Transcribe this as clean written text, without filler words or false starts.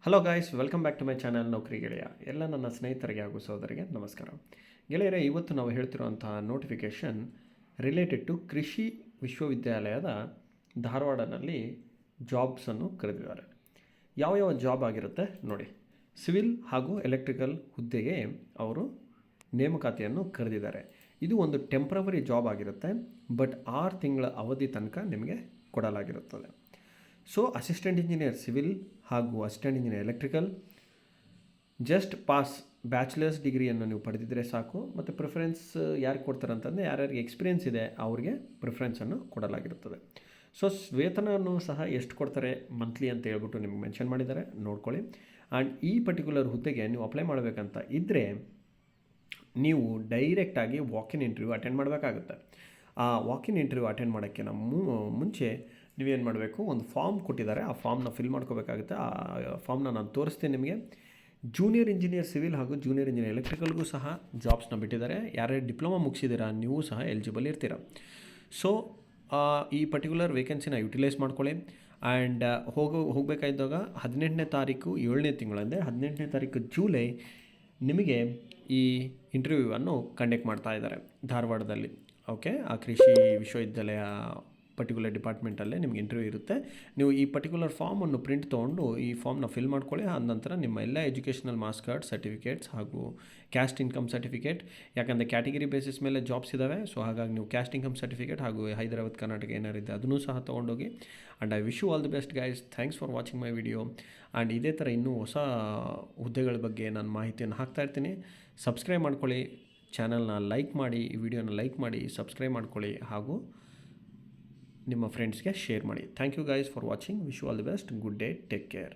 Hello guys, welcome back to my channel Naukari Geleya. ಎಲ್ಲ ನನ್ನ ಸ್ನೇಹಿತರಿಗೆ ಹಾಗೂ ಸಹೋದರಿಗೆ ನಮಸ್ಕಾರ. ಗೆಳೆಯರೇ, ಇವತ್ತು ನಾವು ಹೇಳ್ತಿರುವಂತಹ ನೋಟಿಫಿಕೇಷನ್ ರಿಲೇಟೆಡ್ ಟು ಕೃಷಿ ವಿಶ್ವವಿದ್ಯಾಲಯದ ಧಾರವಾಡನಲ್ಲಿ ಜಾಬ್ಸನ್ನು ಕರೆದಿದ್ದಾರೆ. ಯಾವ ಜಾಬ್ ಆಗಿರುತ್ತೆ ನೋಡಿ. ಸಿವಿಲ್ ಹಾಗೂ ಎಲೆಕ್ಟ್ರಿಕಲ್ ಹುದ್ದೆಗೆ ಅವರು ನೇಮಕಾತಿಯನ್ನು ಕರೆದಿದ್ದಾರೆ. ಇದು ಒಂದು ಟೆಂಪ್ರವರಿ ಜಾಬ್ ಆಗಿರುತ್ತೆ, ಬಟ್ 6 ತಿಂಗಳ ಅವಧಿ ತನಕ ನಿಮಗೆ ಕೊಡಲಾಗಿರುತ್ತದೆ. ಸೊ ಅಸಿಸ್ಟೆಂಟ್ ಇಂಜಿನಿಯರ್ ಸಿವಿಲ್ ಹಾಗೂ assistant engineer electrical just pass bachelors ಡಿಗ್ರಿಯನ್ನು ನೀವು ಪಡೆದಿದ್ದರೆ ಸಾಕು. ಮತ್ತು ಪ್ರಿಫರೆನ್ಸ್ ಯಾರು ಕೊಡ್ತಾರೆ ಅಂತಂದರೆ ಯಾರ್ಯಾರಿಗೆ ಎಕ್ಸ್ಪೀರಿಯೆನ್ಸ್ ಇದೆ ಅವರಿಗೆ ಪ್ರಿಫರೆನ್ಸನ್ನು ಕೊಡಲಾಗಿರುತ್ತದೆ. ಸೊ ವೇತನವನ್ನು ಸಹ ಎಷ್ಟು ಕೊಡ್ತಾರೆ ಮಂತ್ಲಿ ಅಂತ ಹೇಳ್ಬಿಟ್ಟು ನಿಮ್ಗೆ ಮೆನ್ಷನ್ ಮಾಡಿದ್ದಾರೆ, ನೋಡ್ಕೊಳ್ಳಿ. ಆ್ಯಂಡ್ ಈ ಪರ್ಟಿಕ್ಯುಲರ್ ಹುದ್ದೆಗೆ ನೀವು ಅಪ್ಲೈ ಮಾಡಬೇಕಂತ ಇದ್ದರೆ ನೀವು ಡೈರೆಕ್ಟಾಗಿ ವಾಕಿನ್ ಇಂಟರ್ವ್ಯೂ ಅಟೆಂಡ್ ಮಾಡಬೇಕಾಗುತ್ತೆ. ಆ ವಾಕಿನ್ ಇಂಟರ್ವ್ಯೂ ಅಟೆಂಡ್ ಮಾಡೋಕ್ಕೆ ಮುಂಚೆ ನೀವೇನು ಮಾಡಬೇಕು, ಒಂದು ಫಾರ್ಮ್ ಕೊಟ್ಟಿದ್ದಾರೆ, ಆ ಫಾರ್ಮ್ನ ಫಿಲ್ ಮಾಡ್ಕೋಬೇಕಾಗುತ್ತೆ. ಆ ಫಾರ್ಮ್ನ ನಾನು ತೋರಿಸ್ತೀನಿ ನಿಮಗೆ. ಜೂನಿಯರ್ ಇಂಜಿನಿಯರ್ ಸಿವಿಲ್ ಹಾಗೂ ಜೂನಿಯರ್ ಇಂಜಿನಿಯರ್ ಎಲೆಕ್ಟ್ರಿಕಲ್ಗೂ ಸಹ ಜಾಬ್ಸ್ನ ಬಿಟ್ಟಿದ್ದಾರೆ. ಯಾರ್ಯಾರು ಡಿಪ್ಲೊಮಾ ಮುಗಿಸಿದ್ದೀರಾ ನೀವು ಸಹ ಎಲಿಜಿಬಲ್ ಇರ್ತೀರ. ಸೊ ಈ ಪರ್ಟಿಕ್ಯುಲರ್ ವೇಕೆನ್ಸಿನ ಯುಟಿಲೈಸ್ ಮಾಡ್ಕೊಳ್ಳಿ. ಆ್ಯಂಡ್ ಹೋಗಬೇಕಾಗಿದ್ದಾಗ 18ನೇ ತಾರೀಕು 7ನೇ ತಿಂಗಳಂದರೆ 18ನೇ ತಾರೀಕು ಜೂಲೈ ನಿಮಗೆ ಈ ಇಂಟರ್ವ್ಯೂವನ್ನು ಕಂಡಕ್ಟ್ ಮಾಡ್ತಾ ಇದ್ದಾರೆ ಧಾರವಾಡದಲ್ಲಿ. ಓಕೆ, ಆ ಕೃಷಿ ವಿಶ್ವವಿದ್ಯಾಲಯ ಪರ್ಟಿಕ್ಯುಲರ್ ಡಿಪಾರ್ಟ್ಮೆಂಟಲ್ಲೇ ನಿಮ್ಗೆ ಇಂಟರ್ವ್ಯೂ ಇರುತ್ತೆ. ನೀವು ಈ ಪರ್ಟಿಕ್ಯುಲರ್ ಫಾರ್ಮನ್ನು ಪ್ರಿಂಟ್ ತೊಗೊಂಡು ಈ ಫಾರ್ಮ್ನ ಫಿಲ್ ಮಾಡ್ಕೊಳ್ಳಿ. ಆದ ನಂತರ ನಿಮ್ಮ ಎಲ್ಲ ಎಜುಕೇಷನಲ್ ಮಾರ್ಕ್ಸ್ ಕಾರ್ಡ್, ಸರ್ಟಿಫಿಕೇಟ್ಸ್ ಹಾಗೂ ಕ್ಯಾಸ್ಟ್ ಇನ್ಕಮ್ ಸರ್ಟಿಫಿಕೇಟ್, ಯಾಕಂದರೆ ಕ್ಯಾಟಗಿರಿ ಬೇಸಿಸ್ ಮೇಲೆ ಜಾಬ್ಸ್ ಇದ್ದಾವೆ. ಸೊ ಹಾಗಾಗಿ ನೀವು ಕ್ಯಾಸ್ಟ್ ಇನ್ಕಮ್ ಸರ್ಟಿಫಿಕೇಟ್ ಹಾಗೂ ಹೈದರಾಬಾದ್ ಕರ್ನಾಟಕ ಏನಾರಿದೆ ಅದನ್ನು ಸಹ ತೊಗೊಂಡೋಗಿ. And I wish you all the best guys. Thanks for watching my video. And ಇದೇ ಥರ ಇನ್ನೂ ಹೊಸ ಹುದ್ದೆಗಳ ಬಗ್ಗೆ ನಾನು ಮಾಹಿತಿಯನ್ನು ಹಾಕ್ತಾಯಿರ್ತೀನಿ. ಸಬ್ಸ್ಕ್ರೈಬ್ ಮಾಡ್ಕೊಳ್ಳಿ, ಚಾನಲ್ನ ಲೈಕ್ ಮಾಡಿ, ಈ ವಿಡಿಯೋನ ಲೈಕ್ ಮಾಡಿ, ಸಬ್ಸ್ಕ್ರೈಬ್ ಮಾಡ್ಕೊಳ್ಳಿ ಹಾಗೂ ನಿಮ್ಮ ಫ್ರೆಂಡ್ಸ್ಗೆ ಶೇರ್ ಮಾಡಿ. Thank you guys for watching. Wish you all the best. Good day, take care.